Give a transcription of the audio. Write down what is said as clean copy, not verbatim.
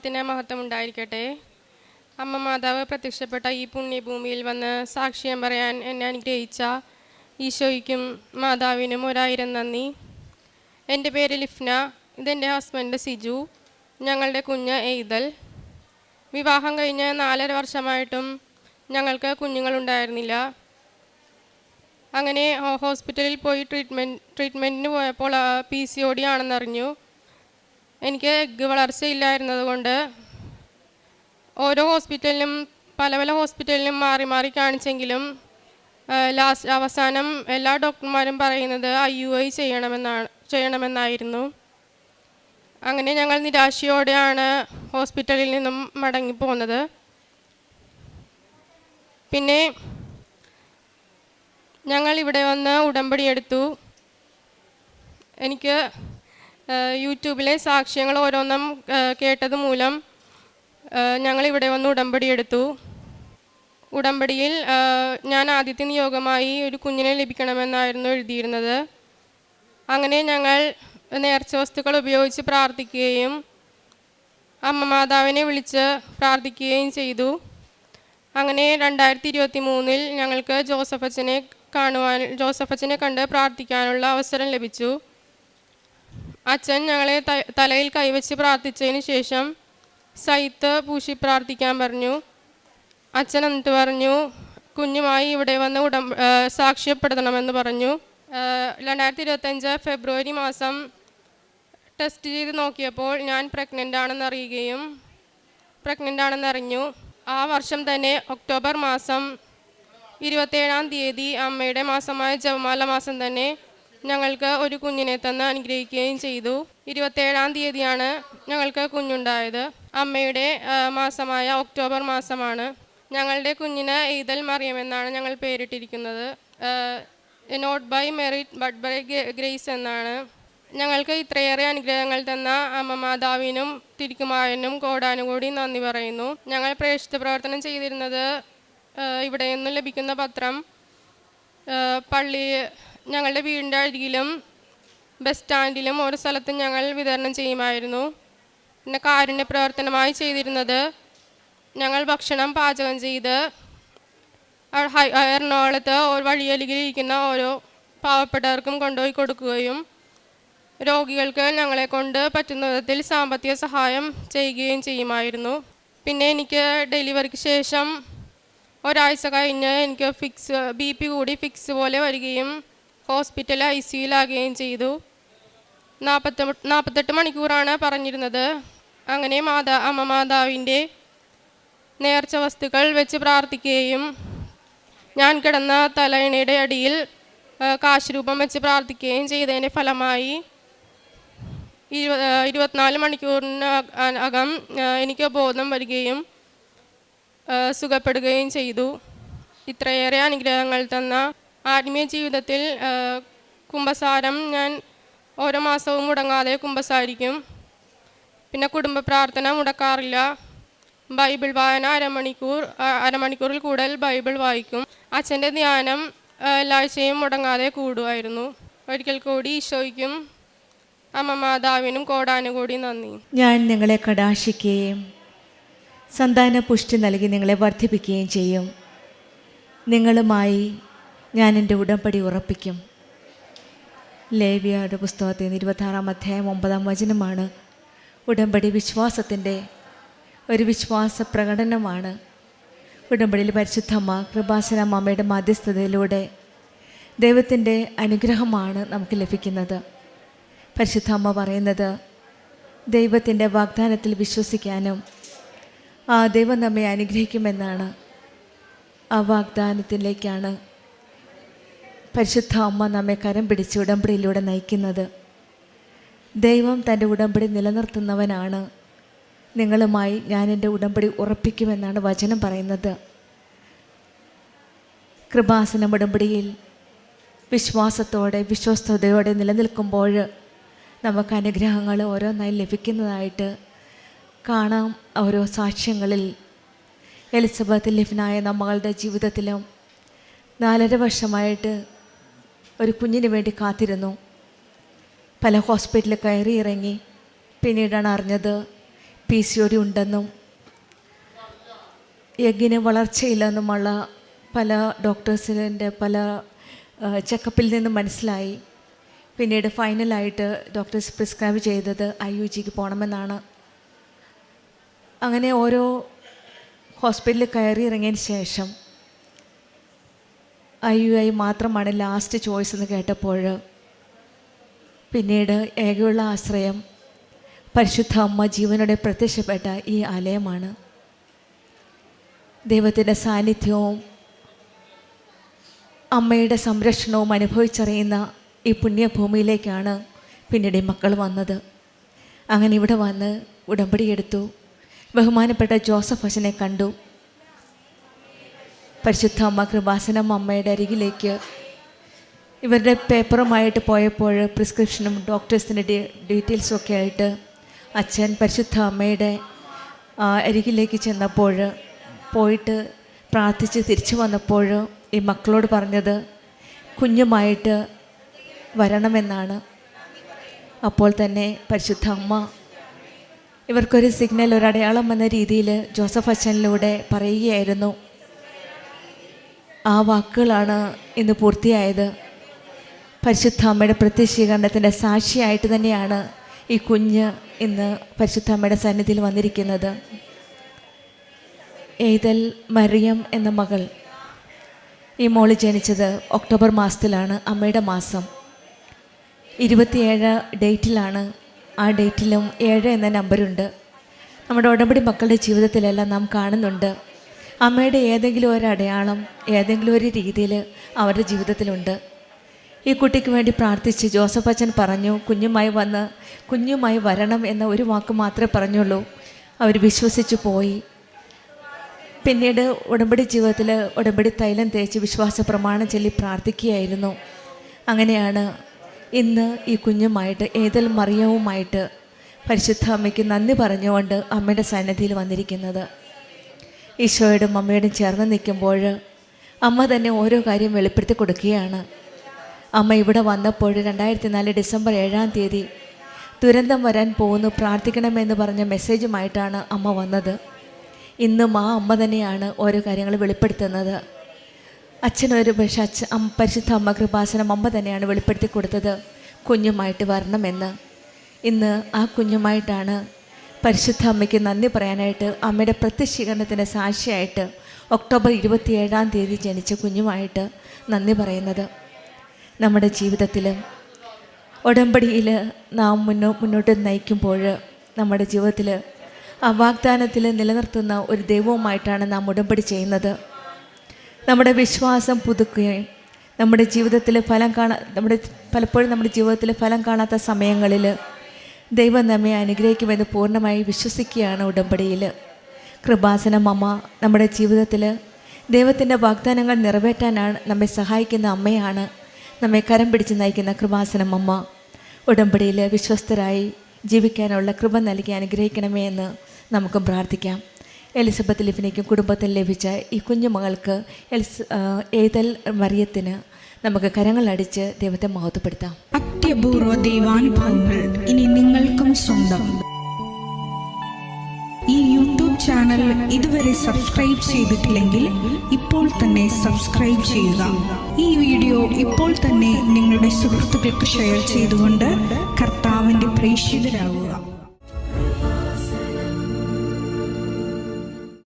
നാമത്തിന് മഹത്വം ഉണ്ടായിരിക്കട്ടെ. അമ്മ മാതാവ് പ്രത്യക്ഷപ്പെട്ട ഈ പുണ്യഭൂമിയിൽ വന്ന് സാക്ഷ്യം പറയാൻ എന്നെ അനുഗ്രഹിച്ച ഈശോയ്ക്കും മാതാവിനും 1000 നന്ദി. എൻ്റെ പേര് ലിഫ്ന. ഇതെൻ്റെ ഹസ്ബൻഡ് സിജു. ഞങ്ങളുടെ കുഞ്ഞ് എയ്തൽ. വിവാഹം കഴിഞ്ഞ് 4.5 വർഷമായിട്ടും ഞങ്ങൾക്ക് കുഞ്ഞുങ്ങളുണ്ടായിരുന്നില്ല. അങ്ങനെ ഹോസ്പിറ്റലിൽ പോയി ട്രീറ്റ്മെൻറ്റിന് പോയപ്പോൾ PCOD ആണെന്നറിഞ്ഞു. എനിക്ക് എഗ്ഗ് വളർച്ചയില്ലായിരുന്നത് കൊണ്ട് ഓരോ ഹോസ്പിറ്റലിലും പല ഹോസ്പിറ്റലിലും മാറി മാറി കാണിച്ചെങ്കിലും അവസാനം എല്ലാ ഡോക്ടർമാരും പറയുന്നത് IUI ചെയ്യണമെന്നായിരുന്നു. അങ്ങനെ ഞങ്ങൾ നിരാശയോടെയാണ് ഹോസ്പിറ്റലിൽ നിന്നും മടങ്ങിപ്പോന്നത്. പിന്നെ ഞങ്ങൾ ഇവിടെ വന്ന് ഉടമ്പടി എടുത്തു. എനിക്ക് യൂട്യൂബിലെ സാക്ഷ്യങ്ങൾ ഓരോന്നും കേട്ടത് മൂലം ഞങ്ങളിവിടെ വന്ന് ഉടമ്പടി എടുത്തു. ഉടമ്പടിയിൽ ഞാൻ ആദ്യത്തെ നിയോഗമായി ഒരു കുഞ്ഞിനെ ലഭിക്കണമെന്നായിരുന്നു എഴുതിയിരുന്നത്. അങ്ങനെ ഞങ്ങൾ നേർച്ച വസ്തുക്കൾ ഉപയോഗിച്ച് പ്രാർത്ഥിക്കുകയും അമ്മ മാതാവിനെ വിളിച്ച് പ്രാർത്ഥിക്കുകയും ചെയ്തു. അങ്ങനെ 2023 ഞങ്ങൾക്ക് ജോസഫച്ചനെ കണ്ട് പ്രാർത്ഥിക്കാനുള്ള അവസരം ലഭിച്ചു. അച്ഛൻ ഞങ്ങളെ തലയിൽ കൈവച്ച് പ്രാർത്ഥിച്ചതിന് ശേഷം സൈത്ത് പൂശി പ്രാർത്ഥിക്കാൻ പറഞ്ഞു. അച്ഛൻ എന്നിട്ട് പറഞ്ഞു, കുഞ്ഞുമായി ഇവിടെ വന്ന് സാക്ഷ്യപ്പെടുത്തണമെന്ന് പറഞ്ഞു. 2025 ഫെബ്രുവരി മാസം ടെസ്റ്റ് ചെയ്ത് നോക്കിയപ്പോൾ ഞാൻ പ്രഗ്നൻ്റ് ആണെന്നറിഞ്ഞു. ആ വർഷം തന്നെ ഒക്ടോബർ മാസം 27-ാം തീയതി അമ്മയുടെ മാസമായ ജപമാല മാസം തന്നെ ഞങ്ങൾക്ക് ഒരു കുഞ്ഞിനെ തന്ന് അനുഗ്രഹിക്കുകയും ചെയ്തു. 27-ാം തീയതിയാണ് ഞങ്ങൾക്ക് കുഞ്ഞുണ്ടായത്. അമ്മയുടെ മാസമായ ഒക്ടോബർ മാസമാണ്. ഞങ്ങളുടെ കുഞ്ഞിന് ഈദൽ മറിയം എന്നാണ് ഞങ്ങൾ പേരിട്ടിരിക്കുന്നത്. Not by merit but by grace എന്നാണ്. ഞങ്ങൾക്ക് ഇത്രയേറെ അനുഗ്രഹങ്ങൾ തന്ന അമ്മ മാതാവിനും തിരുക്കുമാരനും കോടാനുകൂടി നന്ദി പറയുന്നു. ഞങ്ങൾ പ്രേക്ഷിത പ്രവർത്തനം ചെയ്തിരുന്നത് ഇവിടെ നിന്നും ലഭിക്കുന്ന പത്രം ഞങ്ങളുടെ വീടിൻ്റെ അരികിലും ബസ് സ്റ്റാൻഡിലും ഓരോ സ്ഥലത്തും ഞങ്ങൾ വിതരണം ചെയ്യുമായിരുന്നു. പിന്നെ കാരുണ്യ പ്രവർത്തനമായി ചെയ്തിരുന്നത് ഞങ്ങൾ ഭക്ഷണം പാചകം ചെയ്ത് എറണാകുളത്ത് വഴിയരികിലിരിക്കുന്ന ഓരോ പാവപ്പെട്ടവർക്കും കൊണ്ടുപോയി കൊടുക്കുകയും രോഗികൾക്ക് ഞങ്ങളെ കൊണ്ട് പറ്റുന്ന വിധത്തിൽ സാമ്പത്തിക സഹായം ചെയ്യുകയും ചെയ്യുമായിരുന്നു. പിന്നെ എനിക്ക് ഡെലിവറിക്ക് ശേഷം ഒരാഴ്ച കഴിഞ്ഞ് എനിക്ക് BP കൂടി ഫിക്സ് പോലെ വരികയും ഹോസ്പിറ്റൽ ICUലാകുകയും ചെയ്തു. 48 മണിക്കൂറാണ് പറഞ്ഞിരുന്നത്. അങ്ങനെ അമ്മ മാതാവിൻ്റെ നേർച്ച വസ്തുക്കൾ വെച്ച് പ്രാർത്ഥിക്കുകയും ഞാൻ കിടന്ന തലയിണയുടെ അടിയിൽ കാശുരൂപം വെച്ച് പ്രാർത്ഥിക്കുകയും ചെയ്തതിൻ്റെ ഫലമായി 24 മണിക്കൂറിനകം എനിക്ക് ബോധം വരികയും സുഖപ്പെടുകയും ചെയ്തു. ഇത്രയേറെ അനുഗ്രഹങ്ങൾ തന്ന ആത്മീയ ജീവിതത്തിൽ കുമ്പസാരം ഞാൻ ഓരോ മാസവും മുടങ്ങാതെ കുമ്പസാരിക്കും. പിന്നെ കുടുംബ പ്രാർത്ഥന മുടക്കാറില്ല. ബൈബിൾ വായന അരമണിക്കൂറിൽ കൂടുതൽ ബൈബിൾ വായിക്കും. അച്ഛൻ്റെ ധ്യാനം എല്ലാ ആഴ്ചയും മുടങ്ങാതെ കൂടുമായിരുന്നു. ഒരിക്കൽ കൂടി ഈശോയ്ക്കും അമ്മ മാതാവിനും കോടാനുകൂടി നന്ദി. ഞാൻ നിങ്ങളെ കടാക്ഷിക്കുകയും സന്താന പുഷ്ടി നൽകി നിങ്ങളെ വർദ്ധിപ്പിക്കുകയും ചെയ്യും. നിങ്ങളുമായി ഞാൻ എൻ്റെ ഉടമ്പടി ഉറപ്പിക്കും. ലേവ്യയുടെ പുസ്തകത്തിൽ 26-ാം അധ്യായം 9-ാം വചനമാണ്. ഉടമ്പടി വിശ്വാസത്തിൻ്റെ ഒരു വിശ്വാസ പ്രകടനമാണ്. ഉടമ്പടിയിൽ പരിശുദ്ധമ്മ കൃപാസന അമ്മയുടെ മധ്യസ്ഥതയിലൂടെ ദൈവത്തിൻ്റെ അനുഗ്രഹമാണ് നമുക്ക് ലഭിക്കുന്നത്. പരിശുദ്ധ അമ്മ പറയുന്നത് ദൈവത്തിൻ്റെ വാഗ്ദാനത്തിൽ വിശ്വസിക്കാനും ആ ദൈവം നമ്മെ അനുഗ്രഹിക്കുമെന്നാണ്. ആ വാഗ്ദാനത്തിലേക്കാണ് പരിശുദ്ധ അമ്മ നമ്മെ കരം പിടിച്ച് ഉടമ്പടിയിലൂടെ നയിക്കുന്നത്. ദൈവം തൻ്റെ ഉടമ്പടി നിലനിർത്തുന്നവനാണ്. നിങ്ങളുമായി ഞാൻ എൻ്റെ ഉടമ്പടി ഉറപ്പിക്കുമെന്നാണ് വചനം പറയുന്നത്. കൃപാസനം ഉടമ്പടിയിൽ വിശ്വാസത്തോടെ വിശ്വസ്തയോടെ നിലനിൽക്കുമ്പോൾ നമുക്ക് അനുഗ്രഹങ്ങൾ ഓരോന്നായി ലഭിക്കുന്നതായിട്ട് കാണാം. ഓരോ സാക്ഷ്യങ്ങളിൽ എലിസബത്ത് ലിഫ്നായ നമ്മളുടെ ജീവിതത്തിലും 4.5 വർഷമായിട്ട് ഒരു കുഞ്ഞിന് വേണ്ടി കാത്തിരുന്നു. പല ഹോസ്പിറ്റലിൽ കയറി ഇറങ്ങി. പിന്നീടാണ് അറിഞ്ഞത് PCOD ഉണ്ടെന്നും എഗ്ഗിന് വളർച്ചയില്ലെന്നുമുള്ള പല ഡോക്ടേഴ്സിൻ്റെ പല ചെക്കപ്പിൽ നിന്നും മനസ്സിലായി. പിന്നീട് ഫൈനലായിട്ട് ഡോക്ടേഴ്സ് പ്രിസ്ക്രൈബ് ചെയ്തത് IUGക്ക് പോകണമെന്നാണ്. അങ്ങനെ ഓരോ ഹോസ്പിറ്റലിൽ കയറി ഇറങ്ങിയതിന് ശേഷം IUI മാത്രമാണ് ലാസ്റ്റ് ചോയ്സ് എന്ന് കേട്ടപ്പോൾ പിന്നീട് ഏകയുള്ള ആശ്രയം പരിശുദ്ധ അമ്മ ജീവനോടെ പ്രത്യക്ഷപ്പെട്ട ഈ ആലയമാണ്. ദൈവത്തിൻ്റെ സാന്നിധ്യവും അമ്മയുടെ സംരക്ഷണവും അനുഭവിച്ചറിയുന്ന ഈ പുണ്യഭൂമിയിലേക്കാണ് പിന്നീട് ഈ മക്കൾ വന്നത്. അങ്ങനെ ഇവിടെ വന്ന് ഉടമ്പടി എടുത്തു. ബഹുമാനപ്പെട്ട ജോസഫ് അച്ഛനെ കണ്ടു. പരിശുദ്ധ അമ്മ കൃപാസനം അമ്മയുടെ അരികിലേക്ക് ഇവരുടെ പേപ്പറുമായിട്ട് പോയപ്പോൾ പ്രിസ്ക്രിപ്ഷനും ഡോക്ടേഴ്സിൻ്റെ ഡീറ്റെയിൽസും ഒക്കെ ആയിട്ട് അച്ഛൻ പരിശുദ്ധ അമ്മയുടെ അരികിലേക്ക് ചെന്നപ്പോൾ പോയിട്ട് പ്രാർത്ഥിച്ച് തിരിച്ചു വന്നപ്പോൾ ഈ മക്കളോട് പറഞ്ഞത് കുഞ്ഞുമായിട്ട് വരണമെന്നാണ്. അപ്പോൾ തന്നെ പരിശുദ്ധ അമ്മ ഇവർക്കൊരു സിഗ്നൽ, ഒരു അടയാളം എന്ന രീതിയിൽ ജോസഫ് അച്ഛനിലൂടെ പറയുകയായിരുന്നു. ആ വാക്കുകളാണ് ഇന്ന് പൂർത്തിയായത്. പരിശുദ്ധ അമ്മയുടെ പ്രത്യക്ഷീകരണത്തിൻ്റെ സാക്ഷിയായിട്ട് തന്നെയാണ് ഈ കുഞ്ഞ് ഇന്ന് പരിശുദ്ധ അമ്മയുടെ സന്നിധിയിൽ വന്നിരിക്കുന്നത്. ഏതൽ മറിയം എന്ന മകൾ, ഈ മോള് ജനിച്ചത് ഒക്ടോബർ മാസത്തിലാണ്, അമ്മയുടെ മാസം. 27 ഡേറ്റിലാണ്. ആ ഡേറ്റിലും 7 എന്ന നമ്പറുണ്ട്. നമ്മുടെ ഉടമ്പടി മക്കളുടെ ജീവിതത്തിലെല്ലാം നാം കാണുന്നുണ്ട്. അമ്മയുടെ ഏതെങ്കിലും ഒരു അടയാളം ഏതെങ്കിലും ഒരു രീതിയിൽ അവരുടെ ജീവിതത്തിലുണ്ട്. ഈ കുട്ടിക്ക് വേണ്ടി പ്രാർത്ഥിച്ച് ജോസഫ് അച്ഛൻ പറഞ്ഞു കുഞ്ഞുമായി വരണം എന്ന ഒരു വാക്ക് മാത്രമേ പറഞ്ഞുള്ളൂ. അവർ വിശ്വസിച്ചു പോയി. പിന്നീട് ഉടമ്പടി ജീവിതത്തിൽ ഉടമ്പടി തൈലം തേച്ച് വിശ്വാസ പ്രമാണം ചൊല്ലി പ്രാർത്ഥിക്കുകയായിരുന്നു. അങ്ങനെയാണ് ഇന്ന് ഈ കുഞ്ഞുമായിട്ട് ഏതൽ മറിയവുമായിട്ട് പരിശുദ്ധ അമ്മയ്ക്ക് നന്ദി പറഞ്ഞുകൊണ്ട് അമ്മയുടെ സന്നിധിയിൽ വന്നിരിക്കുന്നത്. ഈശോയോടും അമ്മയോടും ചേർന്ന് നിൽക്കുമ്പോൾ അമ്മ തന്നെ ഓരോ കാര്യം വെളിപ്പെടുത്തി കൊടുക്കുകയാണ്. അമ്മ ഇവിടെ വന്നപ്പോൾ 2004 ഡിസംബർ 7-ാം തീയതി ദുരന്തം വരാൻ പോകുന്നു, പ്രാർത്ഥിക്കണമെന്ന് പറഞ്ഞ മെസ്സേജുമായിട്ടാണ് അമ്മ വന്നത്. ഇന്നും ആ അമ്മ തന്നെയാണ് ഓരോ കാര്യങ്ങൾ വെളിപ്പെടുത്തുന്നത്. അച്ഛനൊരു പക്ഷേ പരിശുദ്ധ അമ്മ കൃപാസനം അമ്മ തന്നെയാണ് വെളിപ്പെടുത്തി കൊടുത്തത് കുഞ്ഞുമായിട്ട് വരണമെന്ന്. ഇന്ന് ആ കുഞ്ഞുമായിട്ടാണ് പരിശുദ്ധ അമ്മയ്ക്ക് നന്ദി പറയാനായിട്ട് അമ്മയുടെ പ്രത്യക്ഷീകരണത്തിൻ്റെ സാക്ഷിയായിട്ട് ഒക്ടോബർ 27-ാം തീയതി ജനിച്ച കുഞ്ഞുമായിട്ട് നന്ദി പറയുന്നത്. നമ്മുടെ ജീവിതത്തിൽ ഉടമ്പടിയിൽ നാം മുന്നോട്ട് നയിക്കുമ്പോൾ നമ്മുടെ ജീവിതത്തിൽ ആ വാഗ്ദാനത്തിൽ നിലനിർത്തുന്ന ഒരു ദൈവവുമായിട്ടാണ് നാം ഉടമ്പടി ചെയ്യുന്നത്. നമ്മുടെ വിശ്വാസം പുതുക്കുകയും നമ്മുടെ ജീവിതത്തിൽ പലപ്പോഴും നമ്മുടെ ജീവിതത്തിൽ ഫലം കാണാത്ത സമയങ്ങളിൽ ദൈവം നമ്മെ അനുഗ്രഹിക്കുമെന്ന് പൂർണ്ണമായി വിശ്വസിക്കുകയാണ് ഉടമ്പടിയിൽ. കൃപാസനം അമ്മ നമ്മുടെ ജീവിതത്തിൽ ദൈവത്തിൻ്റെ വാഗ്ദാനങ്ങൾ നിറവേറ്റാനാണ് നമ്മെ സഹായിക്കുന്ന അമ്മയാണ്. നമ്മെ കരം പിടിച്ച് നയിക്കുന്ന കൃപാസനം അമ്മ ഉടമ്പടിയിൽ വിശ്വസ്തരായി ജീവിക്കാനുള്ള കൃപ നൽകി അനുഗ്രഹിക്കണമേ എന്ന് നമുക്ക് പ്രാർത്ഥിക്കാം. എലിസബത്ത് ലിഫിനയ്ക്കും കുടുംബത്തിൽ ലഭിച്ച ഈ കുഞ്ഞുമകൾക്ക് ഏതൽ മറിയത്തിന് നമുക്ക് കരങ്ങളടിച്ച് ദൈവത്തെ മഹത്വപ്പെടുത്താം. അത്യപൂർവ ദൈവാനുഭവങ്ങൾ ഇനി നിങ്ങൾക്കും സ്വന്തം. ഈ യൂട്യൂബ് ചാനൽ ഇതുവരെ സബ്സ്ക്രൈബ് ചെയ്തിട്ടില്ലെങ്കിൽ ഇപ്പോൾ തന്നെ സബ്സ്ക്രൈബ് ചെയ്യുക. ഈ വീഡിയോ ഇപ്പോൾ തന്നെ നിങ്ങളുടെ സുഹൃത്തുക്കൾക്ക് ഷെയർ ചെയ്തുകൊണ്ട് കർത്താവിൻ്റെ പ്രേക്ഷിതരാകുക.